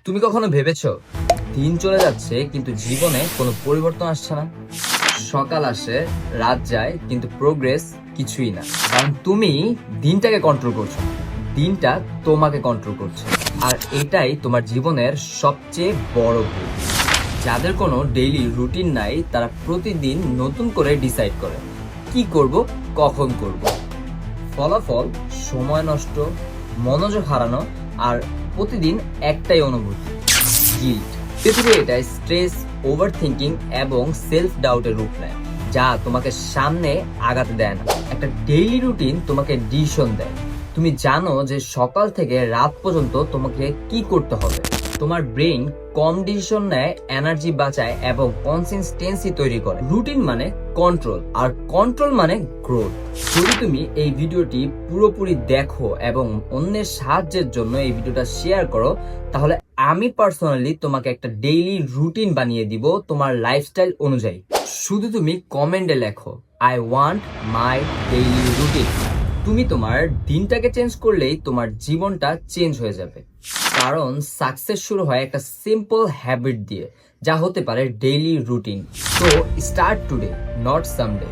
তুমি কখনো ভেবেছো দিন চলে যাচ্ছে কিন্তু জীবনে কোনো পরিবর্তন আসছে না? সকাল আসে, রাত যায়, কিন্তু প্রোগ্রেস কিছুই না। কারণ তুমি দিনটাকে কন্ট্রোল করছো না। দিনটা তোমাকে কন্ট্রোল করছে। আর এটাই তোমার জীবনের সবচেয়ে বড় ভুল। যাদের কোনো ডেইলি রুটিন নাই তারা প্রতিদিন নতুন করে ডিসাইড করে কি করব, কখন করব। ফলাফল সময় নষ্ট, মনোযোগ হারানো, আর প্রতিদিন একটাই অনুভূতি, গিল্ট। পৃথিবী এটাই স্ট্রেস, ওভার থিঙ্কিং এবং সেলফ ডাউটের রূপ নেয়, যা তোমাকে সামনে আগাতে দেয় না। একটা ডেইলি রুটিন তোমাকে ডিসিশন দেয়। তুমি জানো যে সকাল থেকে রাত পর্যন্ত তোমাকে কি করতে হবে। তোমার ব্রেইন কম ডিসিশন নেয়, এনার্জি বাঁচায় এবং কনসিস্টেন্সি তৈরি করে। রুটিন মানে কন্ট্রোল, আর কন্ট্রোল মানে গ্রোথ। যদি তুমি এই ভিডিওটি পুরোপুরি দেখো এবং অন্যের সাহায্যের জন্য এই ভিডিওটা শেয়ার করো, তাহলে আমি পার্সোনালি তোমাকে একটা ডেইলি রুটিন বানিয়ে দিব তোমার লাইফস্টাইল অনুযায়ী। শুধু তুমি কমেন্টে লেখো, I want my daily routine. তুমি তোমার দিনটাকে চেঞ্জ করলেই তোমার জীবনটা চেঞ্জ হয়ে যাবে। কারণ সাকসেস শুরু হয় একটা সিম্পল হ্যাবিট দিয়ে, যা হতে পারে ডেইলি রুটিন। তো স্টার্ট টুডে, নট সামডে।